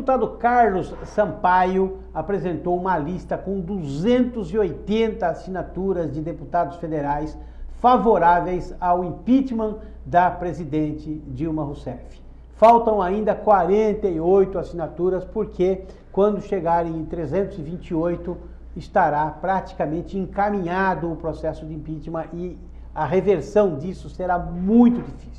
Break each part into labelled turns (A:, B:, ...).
A: deputado Carlos Sampaio apresentou uma lista com 280 assinaturas de deputados federais favoráveis ao impeachment da presidente Dilma Rousseff. Faltam ainda 48 assinaturas, porque quando chegarem em 328 estará praticamente encaminhado o processo de impeachment e a reversão disso será muito difícil.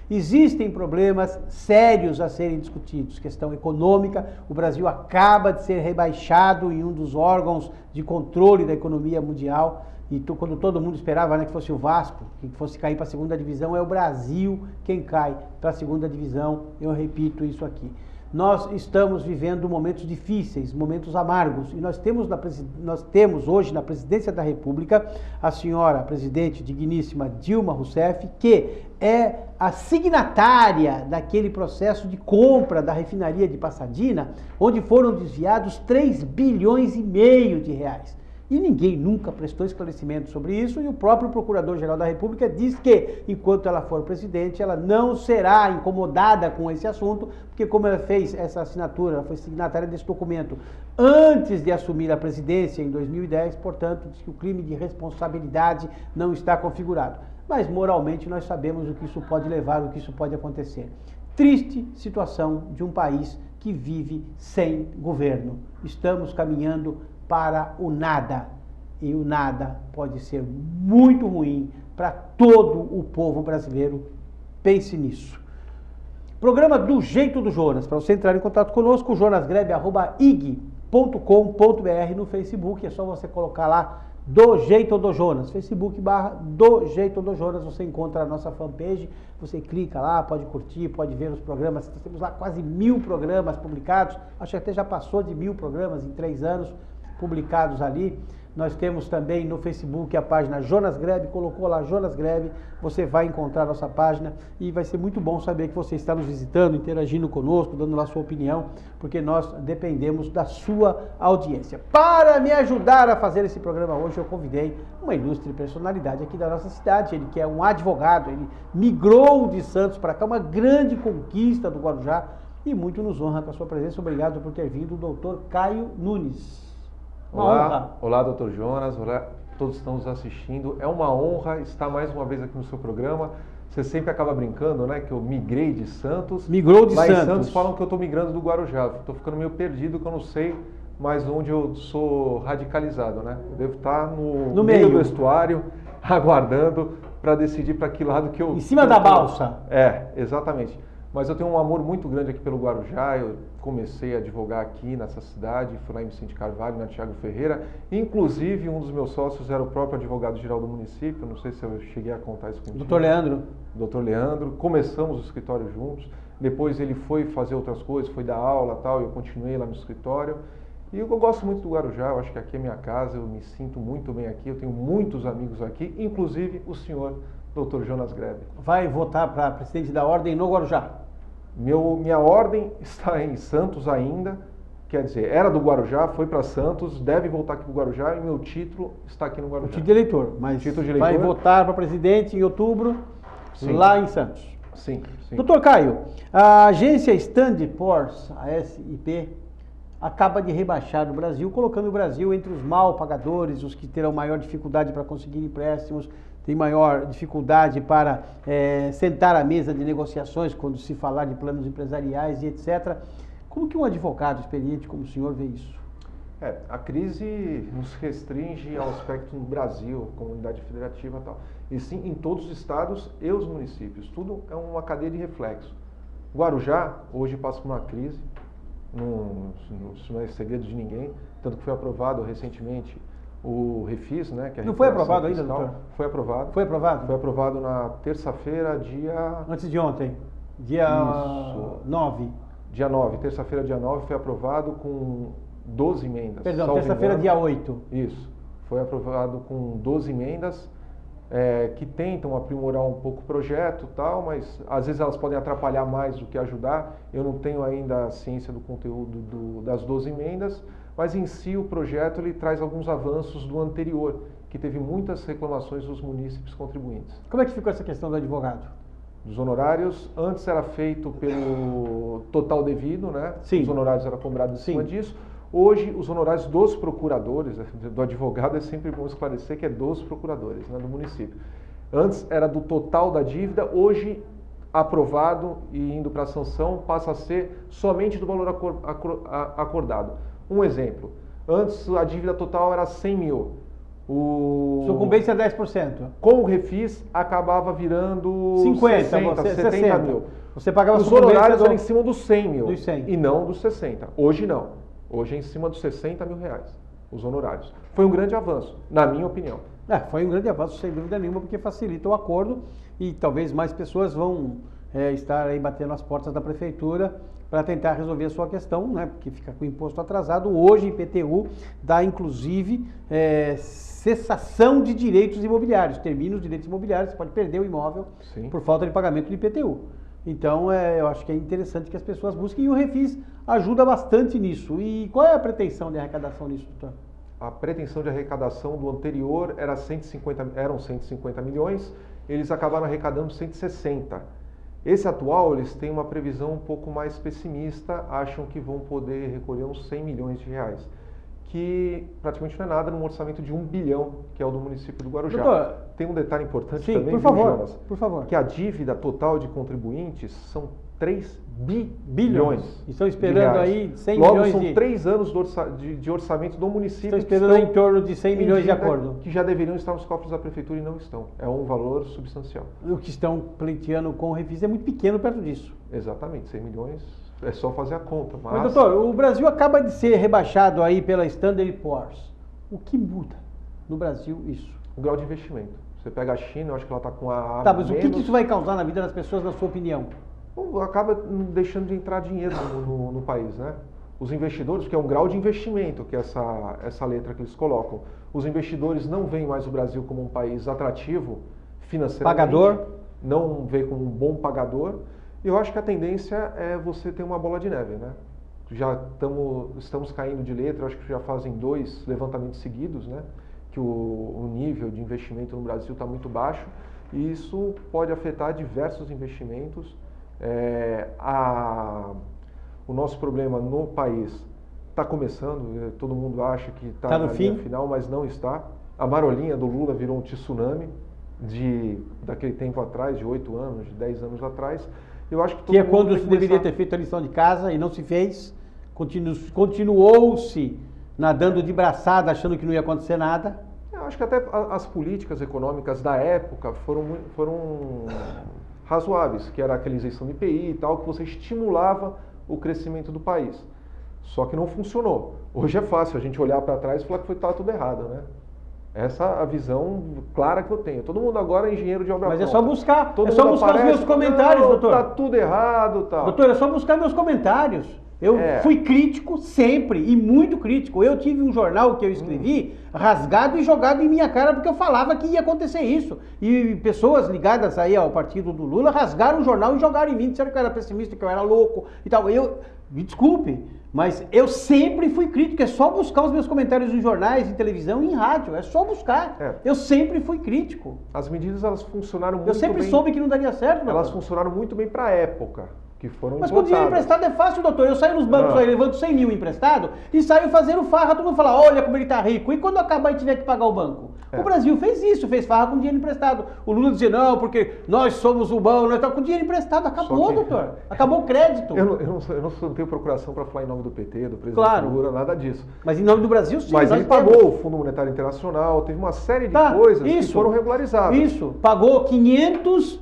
A: Existem problemas sérios a serem discutidos, questão econômica, o Brasil acaba de ser rebaixado em um dos órgãos de controle da economia mundial, e quando todo mundo esperava, né, que fosse o Vasco, que fosse cair para a segunda divisão, é o Brasil quem cai para a segunda divisão, eu repito isso aqui. Nós estamos vivendo momentos difíceis, momentos amargos, e nós temos hoje na presidência da República a senhora presidente digníssima Dilma Rousseff, que é a signatária daquele processo de compra da refinaria de Pasadena, onde foram desviados 3 bilhões e meio de reais. E ninguém nunca prestou esclarecimento sobre isso, e o próprio Procurador-Geral da República diz que, enquanto ela for presidente, ela não será incomodada com esse assunto, porque como ela fez essa assinatura, ela foi signatária desse documento antes de assumir a presidência em 2010, portanto, diz que o crime de responsabilidade não está configurado. Mas moralmente nós sabemos o que isso pode levar, o que isso pode acontecer. Triste situação de um país que vive sem governo. Estamos caminhando para o nada, e o nada pode ser muito ruim para todo o povo brasileiro. Pense nisso. Programa Do Jeito do Jonas. Para você entrar em contato conosco, jonasgrebe@ig.com.br no Facebook, é só você colocar lá Do Jeito do Jonas, Facebook/Do Jeito do Jonas, você encontra a nossa fanpage, você clica lá, pode curtir, pode ver os programas, nós temos lá quase 1000 programas publicados, acho que até já passou de 1000 programas em 3 anos, publicados ali. Nós temos também no Facebook a página Jonas Grebe, colocou lá Jonas Grebe, você vai encontrar a nossa página e vai ser muito bom saber que você está nos visitando, interagindo conosco, dando lá sua opinião, porque nós dependemos da sua audiência. Para me ajudar a fazer esse programa hoje, eu convidei uma ilustre personalidade aqui da nossa cidade, ele que é um advogado, ele migrou de Santos para cá, uma grande conquista do Guarujá, e muito nos honra com a sua presença. Obrigado por ter vindo, o doutor Caio Nunes.
B: Olá, doutor Jonas, olá, todos estão nos assistindo. É uma honra estar mais uma vez aqui no seu programa. Você sempre acaba brincando, né, que eu migrei de Santos.
A: Migrou de
B: Lá
A: Santos.
B: Em Santos falam que eu estou migrando do Guarujá. Estou ficando meio perdido, que eu não sei mais onde eu sou radicalizado, né? Eu devo estar no meio do estuário, aguardando para decidir para que lado que eu...
A: Em cima da balsa.
B: É, exatamente. Mas eu tenho um amor muito grande aqui pelo Guarujá. Eu comecei a advogar aqui nessa cidade, fui lá em Vicente Carvalho, na Thiago Ferreira. Inclusive, um dos meus sócios era o próprio advogado-geral do município. Não sei se eu cheguei a contar isso contigo.
A: Doutor Leandro.
B: Doutor Leandro. Começamos o escritório juntos. Depois ele foi fazer outras coisas, foi dar aula e tal. Eu continuei lá no escritório. E eu gosto muito do Guarujá. Eu acho que aqui é minha casa. Eu me sinto muito bem aqui. Eu tenho muitos amigos aqui, inclusive o senhor, doutor Jonas Grebe.
A: Vai votar para presidente da ordem no Guarujá?
B: Minha ordem está em Santos ainda, quer dizer, era do Guarujá, foi para Santos, deve voltar aqui para o Guarujá e meu título está aqui no Guarujá.
A: O título de eleitor, mas
B: título de eleitor.
A: Vai votar para presidente em outubro, sim, lá em Santos.
B: Sim, sim.
A: Doutor Caio, a agência Standard Poor's, a SIP, acaba de rebaixar o Brasil, colocando o Brasil entre os mal pagadores, os que terão maior dificuldade para conseguir empréstimos, tem maior dificuldade para sentar à mesa de negociações quando se falar de planos empresariais e etc. Como que um advogado experiente como o senhor vê isso?
B: A crise nos restringe ao aspecto no Brasil, comunidade federativa e tal, e sim em todos os estados e os municípios. Tudo é uma cadeia de reflexo. Guarujá hoje passa por uma crise, não é segredo de ninguém, tanto que foi aprovado recentemente o Refis, né? Que é
A: não foi aprovado ainda, doutor?
B: Foi aprovado.
A: Foi aprovado?
B: Foi aprovado na terça-feira,
A: Antes de ontem, dia 9.
B: Dia 9, terça-feira, dia 9, foi aprovado com 12 emendas.
A: Perdão, terça-feira, dia 8.
B: Isso, foi aprovado com 12 emendas que tentam aprimorar um pouco o projeto e tal, mas às vezes elas podem atrapalhar mais do que ajudar. Eu não tenho ainda a ciência do conteúdo das 12 emendas, mas em si o projeto ele traz alguns avanços do anterior, que teve muitas reclamações dos munícipes contribuintes.
A: Como é que ficou essa questão do advogado?
B: dos honorários. Antes era feito pelo total devido, né?
A: Sim.
B: Os honorários eram cobrados em
A: Sim.
B: cima disso. Hoje, os honorários dos procuradores, do advogado, é sempre bom esclarecer que é dos procuradores, né, do município. Antes era do total da dívida, hoje, aprovado e indo para a sanção, passa a ser somente do valor acordado. Um exemplo, antes a dívida total era 100 mil.
A: Sucumbência é 10%.
B: Com o refis, acabava virando 60, 70 mil.
A: Você pagava
B: os honorários eram em cima dos 100 mil
A: dos 100.
B: e não dos 60. Hoje não. Hoje é em cima dos 60 mil reais, os honorários. Foi um grande avanço, na minha opinião.
A: Foi um grande avanço, sem dúvida nenhuma, porque facilita o acordo e talvez mais pessoas vão estar aí batendo as portas da prefeitura para tentar resolver a sua questão, né? Porque fica com o imposto atrasado. Hoje, IPTU dá, inclusive, cessação de direitos imobiliários. Termina os direitos imobiliários, você pode perder o imóvel
B: Sim.
A: por falta de pagamento do IPTU. Então, eu acho que é interessante que as pessoas busquem e o Refis ajuda bastante nisso. E qual é a pretensão de arrecadação nisso, doutor?
B: A pretensão de arrecadação do anterior eram 150 milhões, eles acabaram arrecadando 160. Esse atual, eles têm uma previsão um pouco mais pessimista, acham que vão poder recolher uns 100 milhões de reais, que praticamente não é nada num orçamento de 1 bilhão, que é o do município do Guarujá.
A: Doutor,
B: tem um detalhe importante
A: sim,
B: também,
A: por favor,
B: Jonas?
A: por favor.
B: Que a dívida total de contribuintes são 3 bilhões.
A: Estão esperando aí 100
B: Logo,
A: milhões
B: são 3 anos de orçamento do município.
A: Estão esperando em torno de 100 milhões de acordo.
B: Que já deveriam estar nos cofres da prefeitura e não estão. É um valor substancial.
A: O que estão pleiteando com o Refis é muito pequeno perto disso.
B: Exatamente, 100 milhões é só fazer a conta.
A: Mas, doutor, o Brasil acaba de ser rebaixado aí pela Standard & Poor's. O que muda no Brasil isso?
B: O grau de investimento. Você pega a China, eu acho que ela está com a...
A: Tá, mas o que isso vai causar na vida das pessoas, na sua opinião?
B: Acaba deixando de entrar dinheiro no país, né? Os investidores, porque é um grau de investimento que essa letra que eles colocam. Os investidores não veem mais o Brasil como um país atrativo financeiramente.
A: Pagador.
B: Não vê como um bom pagador. E eu acho que a tendência é você ter uma bola de neve, né? Já estamos caindo de letra, eu acho que já fazem 2 levantamentos seguidos, né? Que o nível de investimento no Brasil está muito baixo e isso pode afetar diversos investimentos. O nosso problema no país está começando, todo mundo acha que está
A: no
B: na
A: fim
B: final, mas não está. A marolinha do Lula virou um tsunami daquele tempo atrás, de 8 anos, de 10 anos atrás. Eu acho que
A: é quando se deveria ter feito a lição de casa e não se fez, continuou-se nadando de braçada, achando que não ia acontecer nada.
B: Eu acho que até as políticas econômicas da época foram razoáveis, que era aquela isenção de IPI e tal, que você estimulava o crescimento do país. Só que não funcionou. Hoje é fácil a gente olhar para trás e falar que estava tudo errado, né? Essa é a visão clara que eu tenho. Todo mundo agora é engenheiro de obra pronta.
A: Mas é só buscar, os meus comentários, doutor.
B: Tá tudo errado, tal.
A: Doutor, é só buscar meus comentários. Eu fui crítico sempre, e muito crítico. Eu tive um jornal que eu escrevi rasgado e jogado em minha cara porque eu falava que ia acontecer isso. E pessoas ligadas aí ao partido do Lula rasgaram o jornal e jogaram em mim, disseram que eu era pessimista, que eu era louco e tal. Me desculpe, mas eu sempre fui crítico. É só buscar os meus comentários em jornais, em televisão e em rádio. É só buscar. Eu sempre fui crítico.
B: As medidas, elas funcionaram muito bem.
A: Eu sempre soube que não daria certo, doutor.
B: Elas funcionaram muito bem para a época. Que foram
A: Mas com dinheiro emprestado é fácil, doutor. Eu saio nos bancos aí, levanto 100 mil emprestado e saio fazendo farra, todo mundo fala, olha como ele tá rico. E quando acabar e tiver que pagar o banco? O Brasil fez isso, fez farra com dinheiro emprestado. O Lula dizia, não, porque nós somos o bom, nós estamos com dinheiro emprestado. Acabou, doutor. Acabou o crédito.
B: Eu não tenho procuração para falar em nome do PT, do presidente Lula, nada disso.
A: Mas em nome do Brasil, sim.
B: Mas ele pagou o Fundo Monetário Internacional, teve uma série de coisas que foram regularizadas.
A: Isso, pagou 500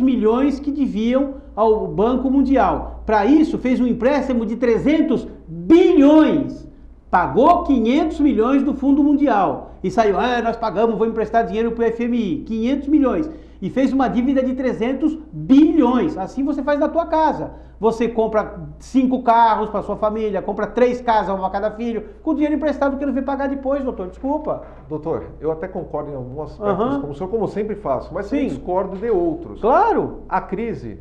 A: milhões que deviam ao Banco Mundial. Para isso, fez um empréstimo de 300 bilhões. Pagou 500 milhões do Fundo Mundial. E saiu, nós pagamos, vou emprestar dinheiro para o FMI. 500 milhões. E fez uma dívida de 300 bilhões. Assim você faz na tua casa. Você compra 5 carros para sua família, compra 3 casas para cada filho, com dinheiro emprestado que não vai pagar depois, doutor. Desculpa.
B: Doutor, eu até concordo em alguns aspectos, como eu sempre faço, mas sim, discordo de outros.
A: Claro.
B: A crise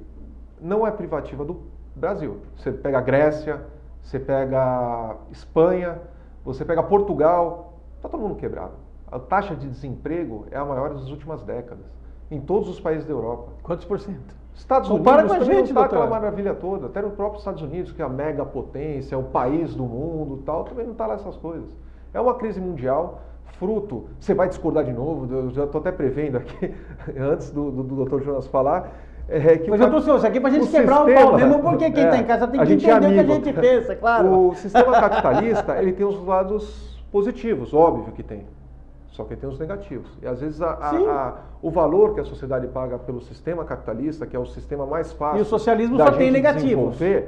B: não é privativa do Brasil. Você pega a Grécia, você pega a Espanha, você pega Portugal, está todo mundo quebrado. A taxa de desemprego é a maior das últimas décadas. em todos os países da Europa.
A: Quantos por cento?
B: Estados
A: Compara
B: Unidos
A: com a
B: também
A: gente,
B: não está
A: doutor.
B: aquela maravilha toda. Até no próprio Estados Unidos, que é a mega potência, é o país do mundo e tal, também não está lá essas coisas. É uma crise mundial, fruto... Você vai discordar de novo, eu já estou até prevendo aqui, antes do Dr. Jonas falar...
A: Mas eu trouxe isso aqui pra gente quebrar o pau mesmo, porque quem está em casa tem que entender o que a gente pensa, claro.
B: O sistema capitalista, ele tem os lados positivos, óbvio que tem. Só que tem os negativos. E às vezes o valor que a sociedade paga pelo sistema capitalista, que é o sistema mais fácil...
A: E o socialismo só tem negativos.
B: É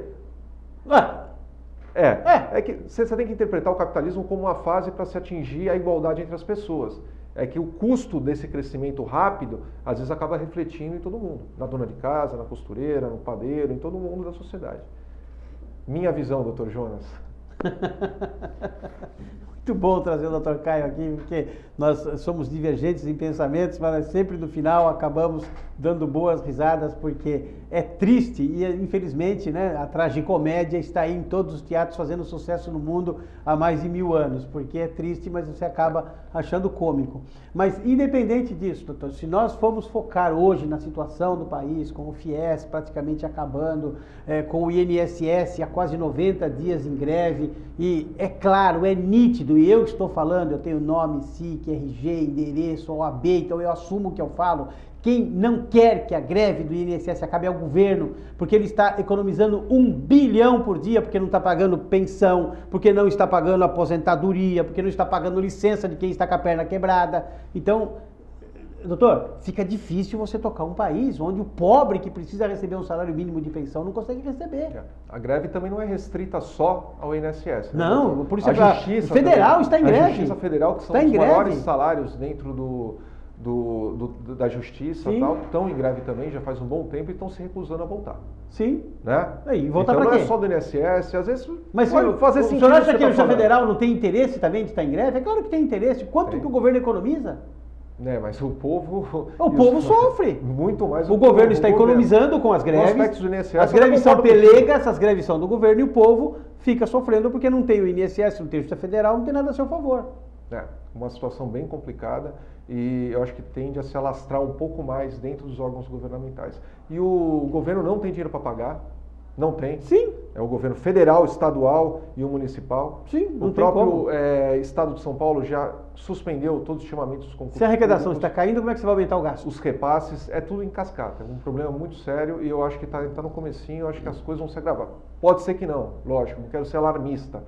B: que você tem que interpretar o capitalismo como uma fase para se atingir a igualdade entre as pessoas. É que o custo desse crescimento rápido, às vezes acaba refletindo em todo mundo. Na dona de casa, na costureira, no padeiro, em todo mundo da sociedade. Minha visão, Dr. Jonas.
A: Muito bom trazer o Dr. Caio aqui, porque nós somos divergentes em pensamentos, mas sempre no final acabamos dando boas risadas, porque é triste e infelizmente, né, a tragicomédia está aí em todos os teatros fazendo sucesso no mundo há mais de 1000 anos, porque é triste, mas você acaba achando cômico. Mas independente disso, doutor, se nós formos focar hoje na situação do país, com o FIES praticamente acabando, com o INSS há quase 90 dias em greve, e é claro, é nítido, e eu estou falando, eu tenho nome, SIC, RG, endereço, OAB, então eu assumo o que eu falo. Quem não quer que a greve do INSS acabe é o governo, porque ele está economizando 1 bilhão por dia, porque não está pagando pensão, porque não está pagando aposentadoria, porque não está pagando licença de quem está com a perna quebrada. Então, doutor, fica difícil você tocar um país onde o pobre que precisa receber um salário mínimo de pensão não consegue receber.
B: A greve também não é restrita só ao INSS. Né,
A: não,
B: doutor?
A: por isso
B: a Justiça
A: Federal está em greve.
B: A Justiça Federal, que são os maiores salários dentro da Justiça, tal, estão em greve também, já faz um bom tempo e estão se recusando a voltar.
A: Sim.
B: Né?
A: E voltar
B: então
A: para quê?
B: Não é só do INSS, às vezes
A: mas
B: pode fazer sentido.
A: O senhor acha que a Justiça Federal não tem interesse também de estar em greve? É claro que tem interesse. Quanto que o governo economiza?
B: Mas o povo...
A: O povo sofre.
B: Muito mais
A: o governo está economizando com as greves.
B: Do INSS,
A: as greves são pelegas, as greves são do governo e o povo fica sofrendo porque não tem o INSS, não tem a Justiça Federal, não tem nada a seu favor.
B: Uma situação bem complicada e eu acho que tende a se alastrar um pouco mais dentro dos órgãos governamentais. E o governo não tem dinheiro para pagar, não tem.
A: Sim.
B: É o governo federal, estadual e o municipal.
A: Sim, não
B: o
A: tem como.
B: próprio Estado de São Paulo já suspendeu todos os chamamentos dos concursos.
A: Se a arrecadação
B: públicos,
A: está caindo, como é que você vai aumentar o gasto?
B: Os repasses, é tudo em cascata. É um problema muito sério e eu acho que está no comecinho, eu acho que as coisas vão se agravar. Pode ser que não, lógico, não quero ser alarmista.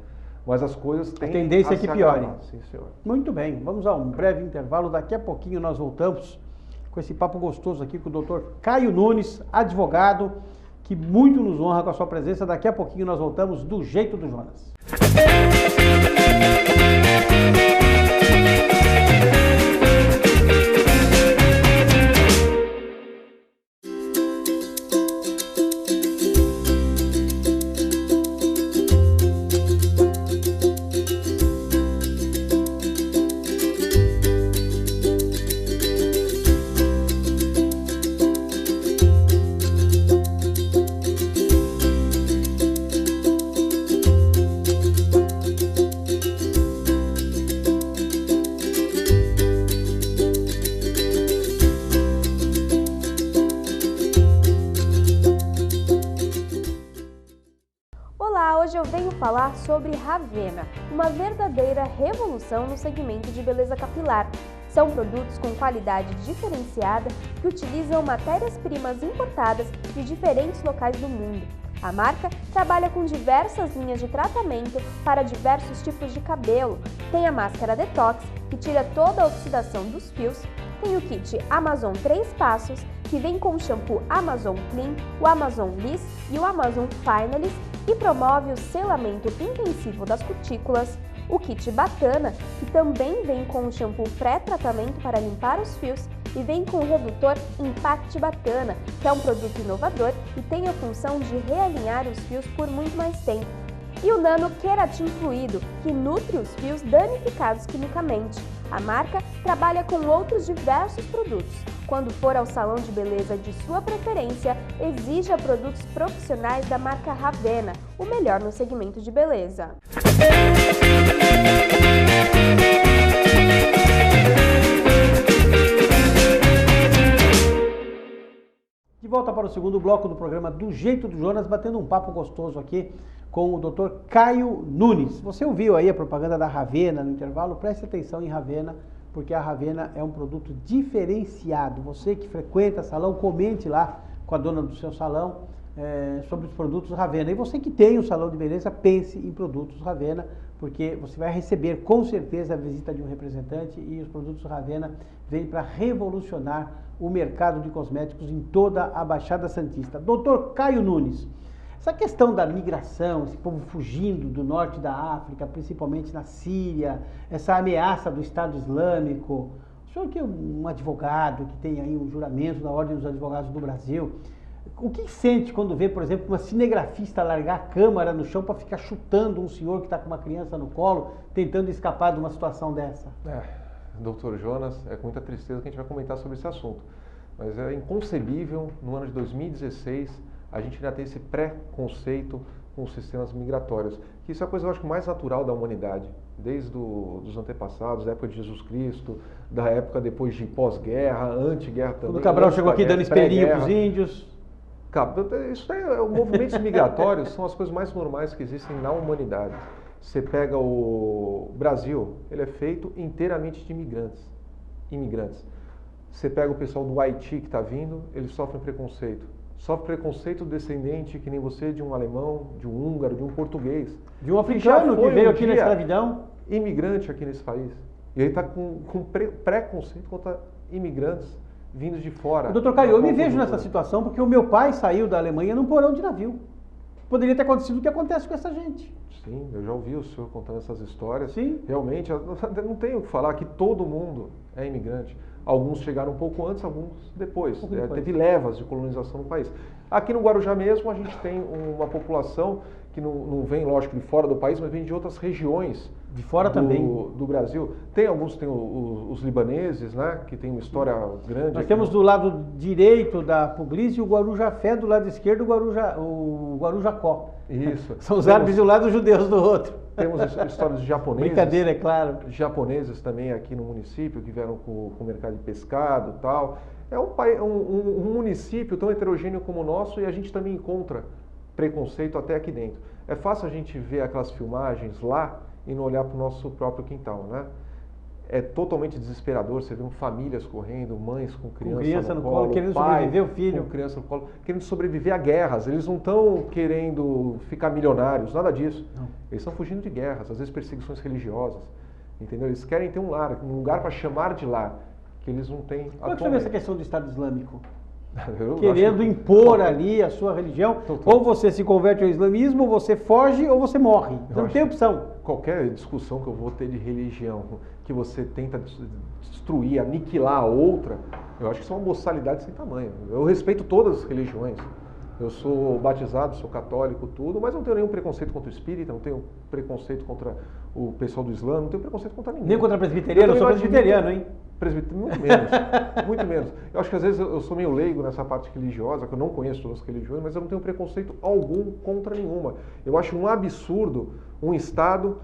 B: Mas as coisas têm
A: a tendência é que piore.
B: Sim, senhor.
A: Muito bem, vamos a um breve intervalo. Daqui a pouquinho nós voltamos com esse papo gostoso aqui com o doutor Caio Nunes, advogado, que muito nos honra com a sua presença. Daqui a pouquinho nós voltamos do jeito do Jonas.
C: Hoje eu venho falar sobre Ravena, uma verdadeira revolução no segmento de beleza capilar. São produtos com qualidade diferenciada que utilizam matérias-primas importadas de diferentes locais do mundo. A marca trabalha com diversas linhas de tratamento para diversos tipos de cabelo. Tem a máscara Detox, que tira toda a oxidação dos fios. Tem o kit Amazon 3 Passos, que vem com o shampoo Amazon Clean, o Amazon Liss e o Amazon Finalist, e promove o selamento intensivo das cutículas. O kit Batana, que também vem com o shampoo pré-tratamento para limpar os fios, e vem com o redutor Impact Batana, que é um produto inovador e tem a função de realinhar os fios por muito mais tempo. E o Nano Keratin Fluido, que nutre os fios danificados quimicamente. A marca trabalha com outros diversos produtos. Quando for ao salão de beleza de sua preferência, exija produtos profissionais da marca Ravena, o melhor no segmento de beleza.
A: volta para o segundo bloco do programa Do Jeito do Jonas, batendo um papo gostoso aqui com o Dr. Caio Nunes. Você ouviu aí a propaganda da Ravena no intervalo? Preste atenção em Ravena, porque a Ravena é um produto diferenciado. Você que frequenta salão, comente lá com a dona do seu salão sobre os produtos Ravena. E você que tem um salão de beleza, pense em produtos Ravena, porque você vai receber com certeza a visita de um representante e os produtos Ravena vêm para revolucionar o mercado de cosméticos em toda a Baixada Santista. Doutor Caio Nunes, essa questão da migração, esse povo fugindo do norte da África, principalmente na Síria, essa ameaça do Estado Islâmico, o senhor que é um advogado, que tem aí um juramento da Ordem dos Advogados do Brasil, o que sente quando vê, por exemplo, uma cinegrafista largar a câmera no chão para ficar chutando um senhor que está com uma criança no colo, tentando escapar de uma situação dessa?
B: Doutor Jonas, é com muita tristeza que a gente vai comentar sobre esse assunto. Mas é inconcebível, no ano de 2016, a gente ainda ter esse pré-conceito com os sistemas migratórios. Que isso é a coisa, eu acho, mais natural da humanidade. Desde os antepassados, da época de Jesus Cristo, da época depois de pós-guerra, anti-guerra também.
A: Quando o Cabral chegou aqui dando espelhinho para os índios.
B: Isso os movimentos migratórios são as coisas mais normais que existem na humanidade. Você pega o Brasil, ele é feito inteiramente de imigrantes. Você pega o pessoal do Haiti que está vindo, eles sofrem preconceito. Sofre preconceito descendente, que nem você, de um alemão, de um húngaro, de um português.
A: De um africano que veio aqui na escravidão.
B: Imigrante aqui nesse país. E ele está com preconceito contra imigrantes vindos de fora.
A: Doutor Caio, eu me vejo nessa situação porque o meu pai saiu da Alemanha num porão de navio. Poderia ter acontecido o que acontece com essa gente.
B: Sim, eu já ouvi o senhor contando essas histórias.
A: Sim.
B: Realmente, não tenho o que falar que todo mundo é imigrante. Alguns chegaram um pouco antes, alguns depois. Teve levas de colonização no país. Aqui no Guarujá mesmo, a gente tem uma população que não vem, lógico, de fora do país, mas vem de outras regiões.
A: De fora também.
B: Do Brasil. Tem os libaneses, né, que tem uma história grande.
A: Nós temos do lado direito da Puglisi o Guarujafé, do lado esquerdo o Guarujacó.
B: Isso.
A: São os árabes de um lado e os judeus do outro.
B: Temos histórias de japoneses.
A: Brincadeira, é claro.
B: Japoneses também aqui no município, que vieram com o mercado de pescado e tal. É um município tão heterogêneo como o nosso e a gente também encontra preconceito até aqui dentro. É fácil a gente ver aquelas filmagens lá e não olhar para o nosso próprio quintal, né? É totalmente desesperador, você vê famílias correndo, mães com criança no colo,
A: querendo
B: pai
A: sobreviver, o filho.
B: com criança no colo, querendo sobreviver a guerras. Eles não estão querendo ficar milionários, nada disso.
A: Não.
B: Eles estão fugindo de guerras, às vezes perseguições religiosas, entendeu? Eles querem ter um lugar para chamar de lar, que eles não têm atualmente.
A: Como é que você vê essa questão do Estado Islâmico?
B: Querendo
A: impor ali a sua religião, ou você se converte ao islamismo, ou você foge, ou você morre. Não tem opção.
B: Qualquer discussão que eu vou ter de religião, que você tenta destruir, aniquilar a outra, eu acho que isso é uma boçalidade sem tamanho. Eu respeito todas as religiões. Eu sou batizado, sou católico, tudo, mas não tenho nenhum preconceito contra o espírita, não tenho preconceito contra o pessoal do Islã, não tenho preconceito contra ninguém.
A: Nem contra presbiteriano, eu sou presbiteriano, hein?
B: Muito menos, muito menos. Eu acho que às vezes eu sou meio leigo nessa parte religiosa, que eu não conheço todas as religiões, mas eu não tenho preconceito algum contra nenhuma. Eu acho um absurdo um Estado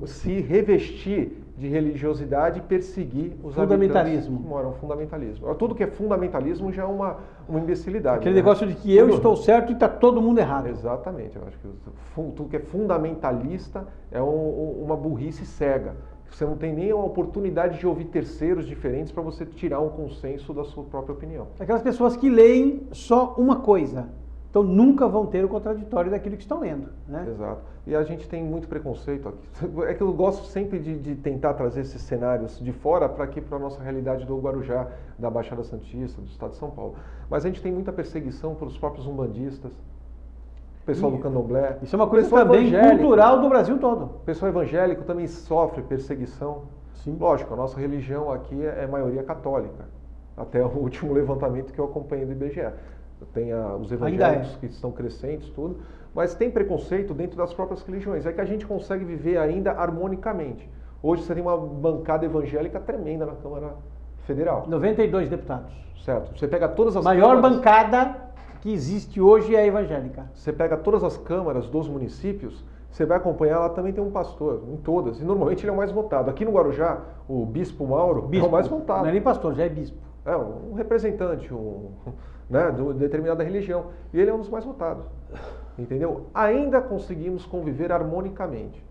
B: se revestir de religiosidade e perseguir os
A: fundamentalismo.
B: Que moram. Fundamentalismo. Tudo que é fundamentalismo já é uma imbecilidade.
A: Aquele negócio de que eu estou certo e está todo mundo errado.
B: Exatamente. Eu acho que tudo que é fundamentalista é uma burrice cega. Você não tem nem a oportunidade de ouvir terceiros diferentes para você tirar um consenso da sua própria opinião.
A: Aquelas pessoas que leem só uma coisa. Então nunca vão ter o contraditório daquilo que estão lendo, né?
B: Exato. E a gente tem muito preconceito aqui. É que eu gosto sempre de tentar trazer esses cenários de fora para aqui, para a nossa realidade do Guarujá, da Baixada Santista, do estado de São Paulo. Mas a gente tem muita perseguição pelos próprios umbandistas, o pessoal do candomblé.
A: Isso é uma coisa também cultural do Brasil todo.
B: O pessoal evangélico também sofre perseguição.
A: Sim.
B: Lógico, a nossa religião aqui é maioria católica. Até o último levantamento que eu acompanhei do IBGE. Tem os evangélicos que estão crescentes, tudo, mas tem preconceito dentro das próprias religiões. É que a gente consegue viver ainda harmonicamente. Hoje você tem uma bancada evangélica tremenda na Câmara Federal.
A: 92 deputados.
B: Certo. Você pega todas as
A: maior bancada que existe hoje é a evangélica.
B: Você pega todas as câmaras dos municípios, você vai acompanhar, lá também tem um pastor, em todas, e normalmente ele é o mais votado. Aqui no Guarujá, o Bispo Mauro é o mais votado.
A: Não é nem pastor, já é bispo.
B: um representante né, de determinada religião, e ele é um dos mais votados, entendeu? Ainda conseguimos conviver harmonicamente.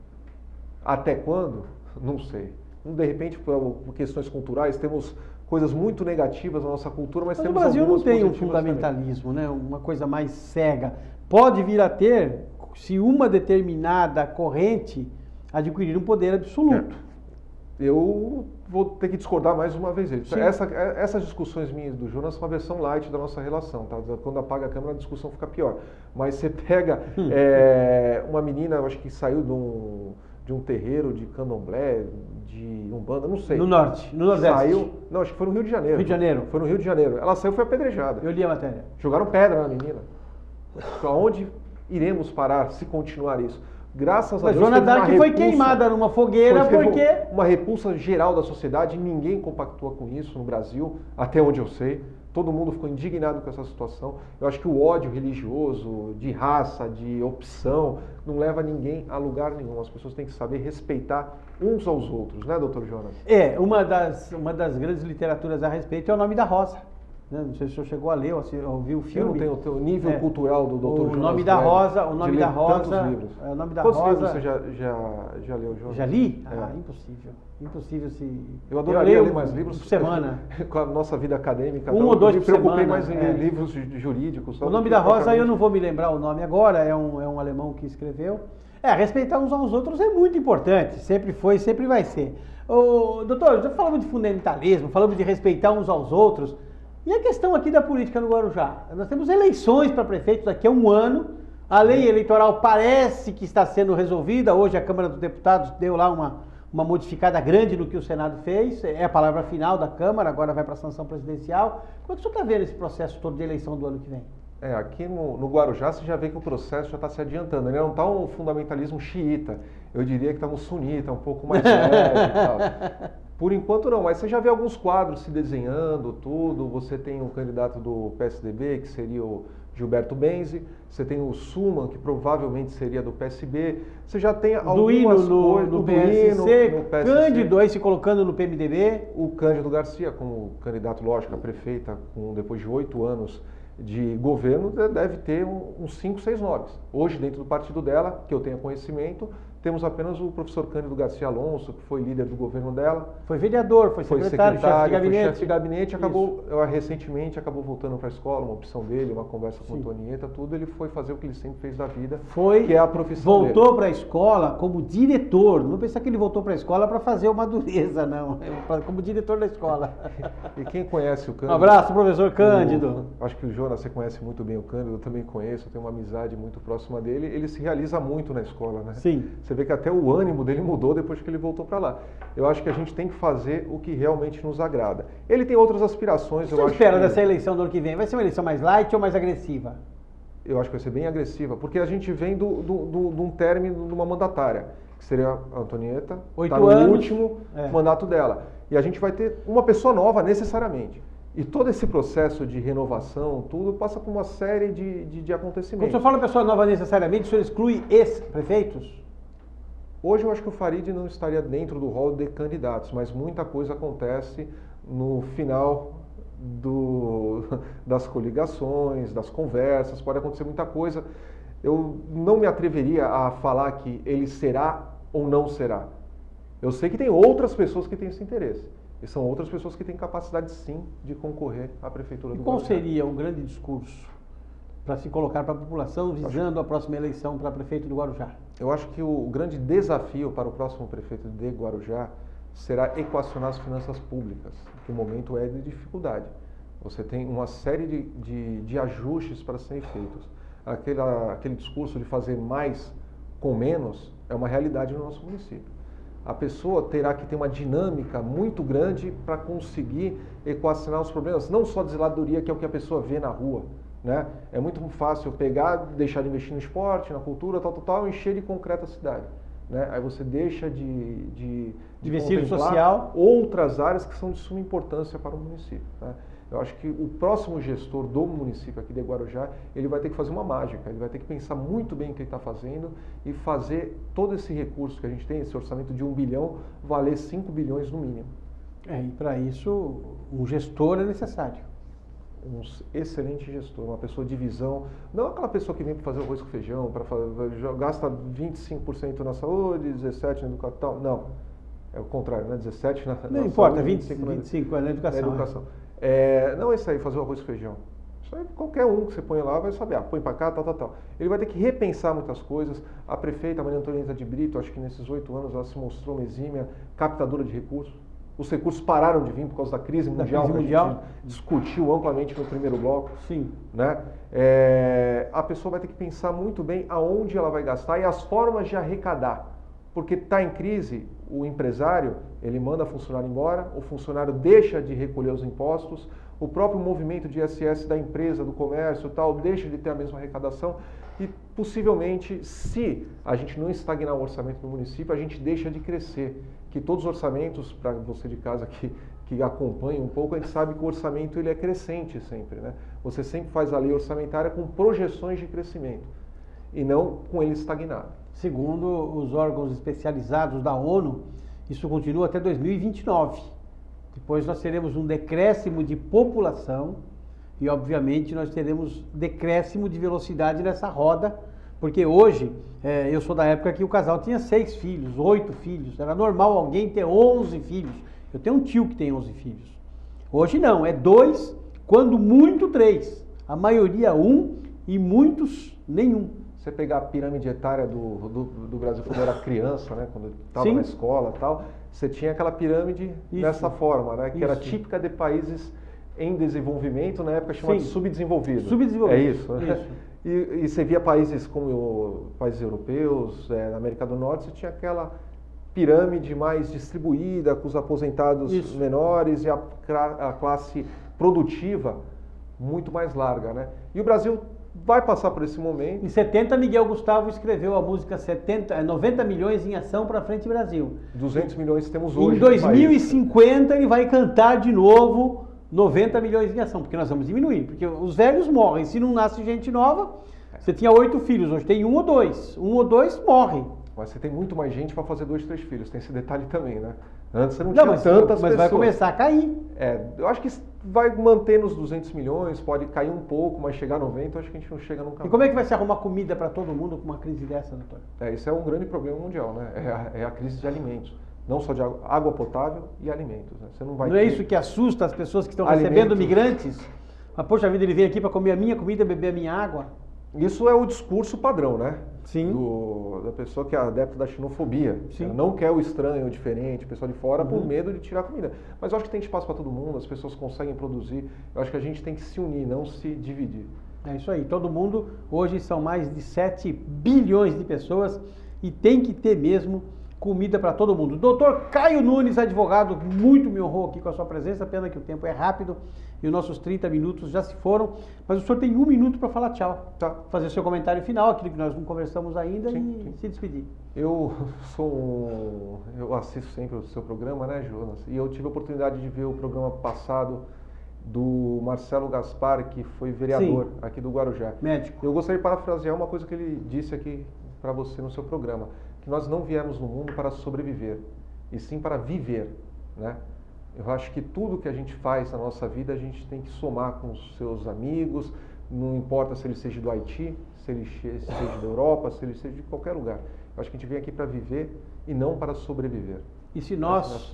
B: Até quando? Não sei. De repente, por questões culturais, temos coisas muito negativas na nossa cultura, mas temos
A: algumas. O Brasil não tem um
B: positivas
A: fundamentalismo, né? Uma coisa mais cega. Pode vir a ter, se uma determinada corrente adquirir um poder absoluto.
B: Eu vou ter que discordar mais uma vez. Essas discussões minhas do Jonas são a versão light da nossa relação, tá? Quando apaga a câmera, a discussão fica pior. Mas você pega uma menina, eu acho que saiu de um terreiro de candomblé, de umbanda, não sei.
A: No norte, no nordeste.
B: Saiu, não, acho que foi no Rio de Janeiro.
A: Rio de Janeiro.
B: Foi no Rio de Janeiro. Ela saiu e foi apedrejada.
A: Eu li a matéria.
B: Jogaram pedra na menina. Aonde iremos parar se continuar isso? Graças a Deus.
A: Joana d'Arc foi queimada numa fogueira porque...
B: Uma repulsa geral da sociedade, ninguém compactua com isso no Brasil, até onde eu sei. Todo mundo ficou indignado com essa situação. Eu acho que o ódio religioso, de raça, de opção, não leva ninguém a lugar nenhum. As pessoas têm que saber respeitar uns aos outros, né, doutor Jonas?
A: Uma das grandes literaturas a respeito é O Nome da Rosa. Não sei se o senhor chegou a ler ou ouviu o filme.
B: Eu não tenho o nível cultural do doutor Jonas.
A: O Nome da Rosa, O Nome da Rosa.
B: Livros.
A: O Nome da
B: Quantos
A: Rosa.
B: livros você já leu, Jonas?
A: Já li? Impossível. Impossível se...
B: Eu adoraria ler mais livros.
A: Por semana.
B: Com a nossa vida acadêmica.
A: Ou dois por semana.
B: Me preocupei mais em livros jurídicos.
A: O Nome da Rosa, eu não vou me lembrar o nome agora, é um alemão que escreveu. Respeitar uns aos outros é muito importante, sempre foi, sempre vai ser. Doutor, já falamos de fundamentalismo, falamos de respeitar uns aos outros. E a questão aqui da política no Guarujá? Nós temos eleições para prefeito daqui a um ano. A lei eleitoral parece que está sendo resolvida. Hoje a Câmara dos Deputados deu lá uma modificada grande no que o Senado fez. É a palavra final da Câmara, agora vai para a sanção presidencial. Como é que o senhor está vendo esse processo todo de eleição do ano que vem?
B: Aqui no Guarujá você já vê que o processo já está se adiantando. Ele não está um fundamentalismo xiita. Eu diria que está um sunita, um pouco mais leve e tal. Por enquanto não, mas você já vê alguns quadros se desenhando, tudo. Você tem o candidato do PSDB, que seria o Gilberto Benzi. Você tem o Suman, que provavelmente seria do PSB. Você já tem algumas coisas
A: do PSC,
B: no PSC.
A: Cândido aí se colocando no PMDB.
B: O Cândido Garcia, como candidato, lógico, a prefeita, depois de 8 anos de governo, deve ter uns 5, 6 nomes. Hoje, dentro do partido dela, que eu tenha conhecimento, temos apenas o professor Cândido Garcia Alonso, que foi líder do governo dela.
A: Foi vereador, foi secretário, chefe de gabinete.
B: Foi chefe de gabinete, recentemente acabou voltando para a escola, uma opção dele, uma conversa com a Antonieta, tudo. Ele foi fazer o que ele sempre fez da vida, que é a profissão dele.
A: Voltou para a escola como diretor. Não pensar que ele voltou para a escola para fazer uma dureza, não. Como diretor da escola.
B: E quem conhece o Cândido?
A: Um abraço, professor Cândido.
B: Acho que o Jonas, você conhece muito bem o Cândido, eu também conheço, eu tenho uma amizade muito próxima dele. Ele se realiza muito na escola, né?
A: Sim.
B: Você vê que até o ânimo dele mudou depois que ele voltou para lá. Eu acho que a gente tem que fazer o que realmente nos agrada. Ele tem outras aspirações.
A: O que você espera dessa eleição do ano que vem? Vai ser uma eleição mais light ou mais agressiva?
B: Eu acho que vai ser bem agressiva, porque a gente vem de um término de uma mandatária, que seria a Antonieta,
A: 8
B: no
A: anos,
B: último mandato dela. E a gente vai ter uma pessoa nova necessariamente. E todo esse processo de renovação, tudo passa por uma série de acontecimentos.
A: Quando o senhor fala pessoa nova necessariamente, o senhor exclui ex-prefeitos?
B: Hoje eu acho que o Farid não estaria dentro do rol de candidatos, mas muita coisa acontece no final das coligações, das conversas, pode acontecer muita coisa. Eu não me atreveria a falar que ele será ou não será. Eu sei que tem outras pessoas que têm esse interesse. E são outras pessoas que têm capacidade, sim, de concorrer à Prefeitura do Guarujá.
A: E qual seria o grande discurso para se colocar para a população visando a próxima eleição para prefeito do Guarujá?
B: Eu acho que o grande desafio para o próximo prefeito de Guarujá será equacionar as finanças públicas, que o momento é de dificuldade. Você tem uma série de ajustes para serem feitos. Aquele discurso de fazer mais com menos é uma realidade no nosso município. A pessoa terá que ter uma dinâmica muito grande para conseguir equacionar os problemas, não só de zeladoria, que é o que a pessoa vê na rua, né? É muito fácil pegar, deixar de investir no esporte, na cultura, tal, encher de concreto a cidade, né? Aí você deixa de
A: investir no social,
B: outras áreas que são de suma importância para o município, né? Eu acho que o próximo gestor do município aqui de Guarujá, ele vai ter que fazer uma mágica, ele vai ter que pensar muito bem o que ele está fazendo e fazer todo esse recurso que a gente tem, esse orçamento de 1 bilhão, valer 5 bilhões no mínimo.
A: E para isso um gestor é necessário.
B: Um excelente gestor, uma pessoa de visão, não aquela pessoa que vem para fazer arroz com feijão, gasta 25% na saúde, 17% na educação, não, é o contrário, né? 17% na
A: Não importa,
B: saúde,
A: 25% é na educação.
B: Não é isso aí, fazer o arroz com feijão. Isso aí qualquer um que você põe lá vai saber, põe para cá, tal. Ele vai ter que repensar muitas coisas. A prefeita Maria Antonieta de Brito, acho que nesses 8 anos ela se mostrou uma exímia captadora de recursos. Os recursos pararam de vir por causa da crise mundial, que a gente discutiu amplamente no primeiro bloco.
A: Sim.
B: Né? A pessoa vai ter que pensar muito bem aonde ela vai gastar e as formas de arrecadar. Porque está em crise, o empresário, ele manda funcionário embora, o funcionário deixa de recolher os impostos, o próprio movimento de ISS da empresa, do comércio e tal, deixa de ter a mesma arrecadação e possivelmente, se a gente não estagnar o orçamento do município, a gente deixa de crescer. Que todos os orçamentos, para você de casa que acompanha um pouco, a gente sabe que o orçamento ele é crescente sempre, né? Você sempre faz a lei orçamentária com projeções de crescimento e não com ele estagnado.
A: Segundo os órgãos especializados da ONU, isso continua até 2029. Depois nós teremos um decréscimo de população e, obviamente, nós teremos decréscimo de velocidade nessa roda, porque hoje, eu sou da época que o casal tinha 6 filhos, 8 filhos, era normal alguém ter 11 filhos. Eu tenho um tio que tem 11 filhos. Hoje não, é 2, quando muito 3. A maioria 1 e muitos nenhum.
B: Você pegar a pirâmide etária do Brasil quando era criança, né, quando estava na escola e tal, você tinha aquela pirâmide dessa forma, né, que era típica de países em desenvolvimento, na época chamada de subdesenvolvido.
A: Subdesenvolvido.
B: É isso, né? Isso. E você via países como países europeus, na América do Norte, você tinha aquela pirâmide mais distribuída, com os aposentados menores e a classe produtiva muito mais larga, né? E o Brasil vai passar por esse momento.
A: Em 70, Miguel Gustavo escreveu a música 90 milhões em ação para frente Brasil.
B: 200 milhões temos hoje.
A: Em 2050 ele vai cantar de novo 90 milhões em ação, porque nós vamos diminuir, porque os velhos morrem, se não nasce gente nova, você tinha 8 filhos, hoje tem 1 ou 2, 1 ou 2 morrem.
B: Mas você tem muito mais gente para fazer 2, 3 filhos, tem esse detalhe também, né? Antes você não tinha tantas pessoas.
A: Mas vai começar a cair.
B: Eu acho que vai manter nos 200 milhões, pode cair um pouco, mas chegar a 90, eu acho que a gente não chega nunca mais.
A: E como é que vai se arrumar comida para todo mundo com uma crise dessa, doutor?
B: Isso é um grande problema mundial, né? É a crise de alimentos. Não só de água potável e alimentos. Né? Você não vai
A: é isso que assusta as pessoas que estão recebendo migrantes? Mas, poxa vida, ele vem aqui para comer a minha comida, beber a minha água?
B: Isso é o discurso padrão, né?
A: Sim.
B: Da pessoa que é adepta da xenofobia.
A: Sim.
B: Ela não quer o estranho, o diferente, o pessoal de fora, por medo de tirar a comida. Mas eu acho que tem espaço para todo mundo, as pessoas conseguem produzir. Eu acho que a gente tem que se unir, não se dividir.
A: É isso aí. Todo mundo, hoje são mais de 7 bilhões de pessoas e tem que ter mesmo comida para todo mundo. Doutor Caio Nunes, advogado, muito me honrou aqui com a sua presença, pena que o tempo é rápido e os nossos 30 minutos já se foram, mas o senhor tem 1 minuto para falar tchau.
B: Tá.
A: Fazer seu comentário final, aquilo que nós não conversamos ainda e se despedir.
B: Eu assisto sempre o seu programa, né, Jonas? E eu tive a oportunidade de ver o programa passado do Marcelo Gaspar, que foi vereador aqui do Guarujá.
A: Médico.
B: Eu gostaria de parafrasear uma coisa que ele disse aqui para você no seu programa, que nós não viemos no mundo para sobreviver, e sim para viver, né? Eu acho que tudo que a gente faz na nossa vida, a gente tem que somar com os seus amigos, não importa se ele seja do Haiti, se ele seja da Europa, se ele seja de qualquer lugar. Eu acho que a gente vem aqui para viver e não para sobreviver.
A: E se nós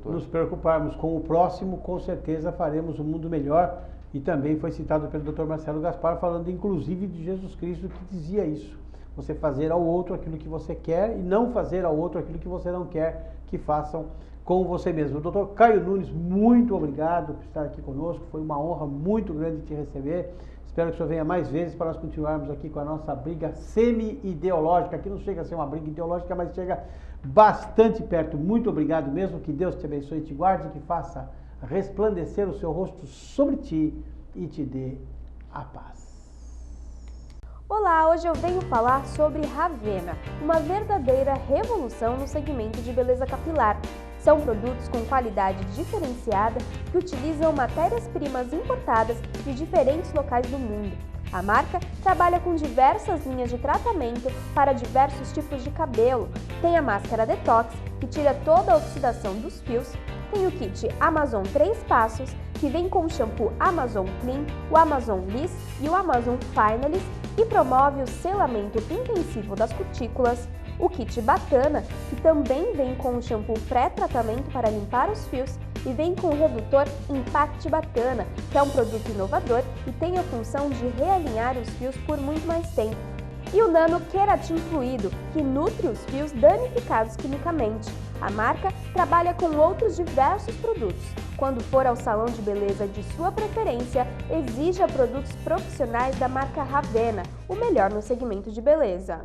A: nos preocuparmos com o próximo, com certeza faremos um mundo melhor. E também foi citado pelo Dr. Marcelo Gaspar, falando inclusive de Jesus Cristo, que dizia isso. Você fazer ao outro aquilo que você quer e não fazer ao outro aquilo que você não quer que façam com você mesmo. Doutor Caio Nunes, muito obrigado por estar aqui conosco. Foi uma honra muito grande te receber. Espero que o senhor venha mais vezes para nós continuarmos aqui com a nossa briga semi-ideológica, que não chega a ser uma briga ideológica, mas chega bastante perto. Muito obrigado mesmo, que Deus te abençoe e te guarde, que faça resplandecer o seu rosto sobre ti e te dê a paz.
C: Olá, hoje eu venho falar sobre Ravena, uma verdadeira revolução no segmento de beleza capilar. São produtos com qualidade diferenciada que utilizam matérias-primas importadas de diferentes locais do mundo. A marca trabalha com diversas linhas de tratamento para diversos tipos de cabelo. Tem a máscara Detox, que tira toda a oxidação dos fios, tem o kit Amazon 3 Passos, que vem com o shampoo Amazon Clean, o Amazon Liss e o Amazon Finalist e promove o selamento intensivo das cutículas. O kit Bacana, que também vem com o shampoo pré-tratamento para limpar os fios e vem com o redutor Impact Bacana, que é um produto inovador e tem a função de realinhar os fios por muito mais tempo. E o Nano Keratin Fluido, que nutre os fios danificados quimicamente. A marca trabalha com outros diversos produtos. Quando for ao salão de beleza de sua preferência, exija produtos profissionais da marca Ravena, o melhor no segmento de beleza.